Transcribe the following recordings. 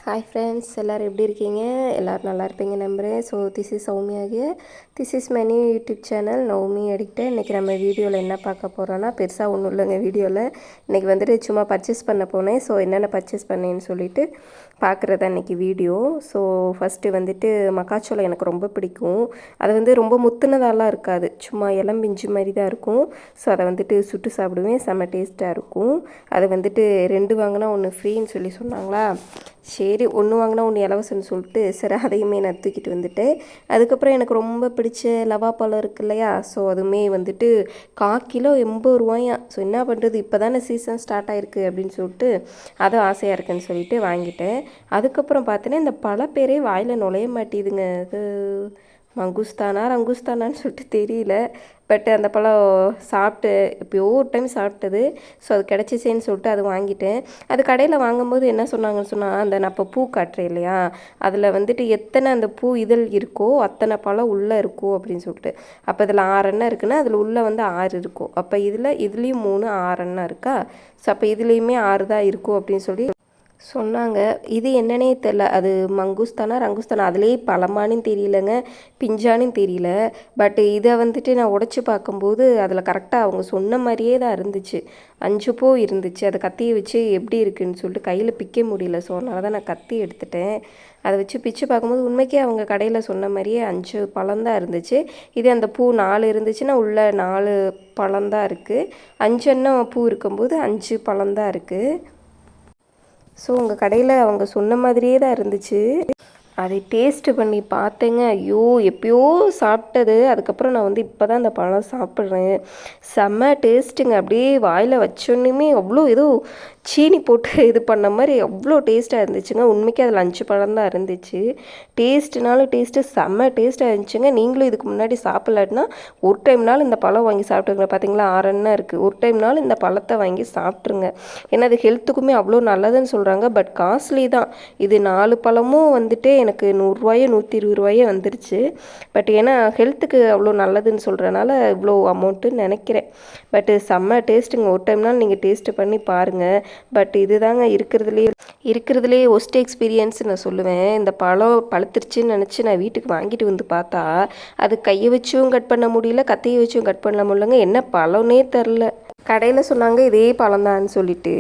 Hi friends, எல்லோரும் எப்படி இருக்கீங்க? எல்லோரும் நல்லா இருப்பீங்க நம்புகிறேன். ஸோ திஸ் இஸ் சௌமி ஆகிய this is my new YouTube channel நௌமி எடிக்டர். இன்றைக்கி நம்ம வீடியோவில் என்ன பார்க்க போகிறோன்னா, பெருசாக ஒன்றும் இல்லைங்க வீடியோவில். இன்றைக்கி வந்துட்டு சும்மா பர்ச்சேஸ் பண்ண போனேன். ஸோ என்னென்ன பர்ச்சேஸ் பண்ணேன்னு சொல்லிட்டு பார்க்குறதா இன்றைக்கி வீடியோ. ஸோ ஃபஸ்ட்டு வந்துட்டு மக்காச்சோளம் எனக்கு ரொம்ப பிடிக்கும். அது வந்து ரொம்ப முத்துனதாலாம் இருக்காது, சும்மா இளம்பிஞ்சு மாதிரி தான் இருக்கும். ஸோ அதை வந்துட்டு சுட்டு சாப்பிடுவேன், செம்ம டேஸ்ட்டாக இருக்கும். அது வந்துட்டு 2 வாங்கினா 1 ஃப்ரீன்னு சொல்லி சொன்னாங்களா, சரி 1 வாங்கினா 1 இலவசம்னு சொல்லிட்டு சரி அதையுமே நான் தூக்கிட்டு வந்துட்டேன். அதுக்கப்புறம் எனக்கு ரொம்ப பிடிச்ச லவாப்பழம் இருக்குது இல்லையா, ஸோ அதுவுமே வந்துட்டு 1/4 கிலோ 80 ரூபாயா. ஸோ என்ன பண்ணுறது, இப்போ தானே சீசன் ஸ்டார்ட் ஆகிருக்கு அப்படின்னு சொல்லிட்டு அதுவும் ஆசையாக இருக்குன்னு சொல்லிட்டு வாங்கிட்டேன். அதுக்கப்புறம் பார்த்தீங்கன்னா இந்த பல பேரே வாயில் நுழைய மாட்டேதுங்க. அது மங்குஸ்தானா ரங்குஸ்தானான்னு சொல்லிட்டு தெரியல. பட் அந்த பழம் சாப்பிட்டு எப்போயோ ஒரு டைம் சாப்பிட்டது. ஸோ அது கிடச்சிச்சேன்னு சொல்லிட்டு அது வாங்கிட்டேன். அது கடையில் வாங்கும்போது என்ன சொன்னாங்கன்னு சொன்னால், அந்த நான் இப்போ பூ காட்டுறேன் இல்லையா, அதில் வந்துட்டு எத்தனை அந்த பூ இதழ் இருக்கோ அத்தனை பழம் உள்ளே இருக்கும் அப்படின்னு சொல்லிட்டு. அப்போ இதில் 6 எண்ணெய் இருக்குன்னா அதில் உள்ளே வந்து 6 இருக்கும். அப்போ இதுலேயும் 3 6 எண்ணெய் இருக்கா. ஸோ அப்போ இதுலேயுமே 6 தான் இருக்கும் அப்படின்னு சொல்லி சொன்னாங்க. இது என்னன்னே தெரில, அது மங்குஸ்தானா ரங்குஸ்தானா அதுலேயே பழமானு தெரியலங்க, பிஞ்சானு தெரியல. பட் இதை வந்துட்டு நான் உடச்சி பார்க்கும்போது அதில் கரெக்டாக அவங்க சொன்ன மாதிரியே தான் இருந்துச்சு. 5 பூ இருந்துச்சு. அதை கத்தியை வச்சு எப்படி இருக்குதுன்னு சொல்லிட்டு கையில் பிக்க முடியல. ஸோ அதனால தான் நான் கத்தி எடுத்துட்டேன். அதை வச்சு பிச்சு பார்க்கும்போது உண்மைக்கே அவங்க கடையில் சொன்ன மாதிரியே 5 பழம்தான் இருந்துச்சு. இதே அந்த பூ 4 இருந்துச்சுன்னா உள்ள 4 பழம்தான் இருக்குது. 5 எண்ணெய் பூ இருக்கும்போது 5 பழம்தான் இருக்குது. ஸோ உங்கள் கடையில் அவங்க சொன்ன மாதிரியே தான் இருந்துச்சு. அதை டேஸ்ட்டு பண்ணி பார்த்தேங்க. ஐயோ எப்பயோ சாப்பிட்டது. அதுக்கப்புறம் நான் வந்து இப்போ தான் அந்த பழம் சாப்பிட்றேன். செம்ம டேஸ்ட்டுங்க. அப்படியே வாயில் வச்சோன்னுமே அவ்வளோ ஏதோ சீனி போட்டு இது பண்ண மாதிரி அவ்வளோ டேஸ்ட்டாக இருந்துச்சுங்க. உண்மைக்கு அதில் 5 பழம் தான் இருந்துச்சு. டேஸ்ட்டுனாலும் டேஸ்ட்டு செம்ம டேஸ்ட்டாக இருந்துச்சுங்க. நீங்களும் இதுக்கு முன்னாடி சாப்பிட்லாட்டினா ஒரு டைம்னாலும் இந்த பழம் வாங்கி சாப்பிட்டுருங்க. பார்த்தீங்களா 6 எண்ணெய் இருக்குது. ஒரு டைம்னாலும் இந்த பழத்தை வாங்கி சாப்பிட்ருங்க. ஏன்னா அது ஹெல்த்துக்குமே அவ்வளோ நல்லதுன்னு சொல்கிறாங்க. பட் காஸ்ட்லி தான். இது 4 பழமும் வந்துட்டு எனக்கு 100 ரூபாயோ 120 ரூபாயோ வந்துருச்சு. பட் ஏன்னா ஹெல்த்துக்கு அவ்வளோ நல்லதுன்னு சொல்கிறனால இவ்வளோ அமௌண்ட்டுன்னு நினைக்கிறேன். பட்டு செம்ம டேஸ்ட்டுங்க. ஒரு டைம்னாலும் நீங்கள் டேஸ்ட்டு பண்ணி பாருங்கள். பட் இது தாங்க இருக்கிறதுலே ஒஸ்ட் எக்ஸ்பீரியன்ஸ் நான் சொல்லுவேன். இந்த பழம் பழுத்துருச்சுன்னு நினச்சி நான் வீட்டுக்கு வாங்கிட்டு வந்து பார்த்தா அது கையை வச்சும் கட் பண்ண முடியல, கத்தியை வச்சும் கட் பண்ண முடியலங்க. என்ன பழம்னே தெரில. கடையில் சொன்னாங்க இதே பழம்தான்னு சொல்லிட்டு.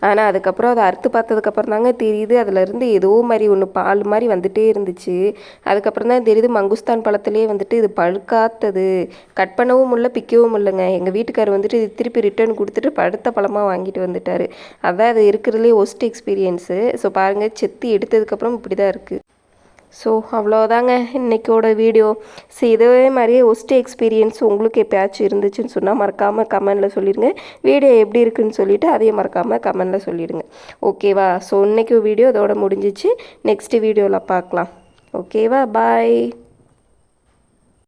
ஆனால் அதுக்கப்புறம் அதை அறுத்து பார்த்ததுக்கப்புறம் தாங்க தெரியுது அதிலேருந்து ஏதோ மாதிரி ஒன்று பால் மாதிரி வந்துகிட்டே இருந்துச்சு. அதுக்கப்புறம் தான் தெரியுது மங்குஸ்தான் பழத்துலேயே வந்துட்டு இது பழுக்காத்தது. கட் பண்ணவும் முடியல, பிக்கவும் முடியலங்க. எங்கள் வீட்டுக்காரர் வந்துட்டு இது திருப்பி ரிட்டர்ன் கொடுத்துட்டு பழுத்த பழமாக வாங்கிட்டு வந்துட்டார். அதான் அது இருக்கிறதுலே ஒஸ்ட் எக்ஸ்பீரியன்ஸு. ஸோ பாருங்கள், செத்தி எடுத்ததுக்கப்புறம் இப்படி தான் இருக்குது. ஸோ அவ்வளோதாங்க இன்றைக்கோட வீடியோ. ஸோ இதே மாதிரியே ஒஸ்ட் எக்ஸ்பீரியன்ஸ் உங்களுக்கு எப்போயாச்சும் இருந்துச்சுன்னு சொன்னால் மறக்காமல் கமெண்டில் சொல்லிடுங்க. வீடியோ எப்படி இருக்குன்னு சொல்லிவிட்டு அதையும் மறக்காமல் கமெண்டில் சொல்லிவிடுங்க. ஓகேவா? ஸோ இன்றைக்கி வீடியோ இதோட முடிஞ்சிச்சு. நெக்ஸ்ட் வீடியோவில் பார்க்கலாம். ஓகேவா? பாய்.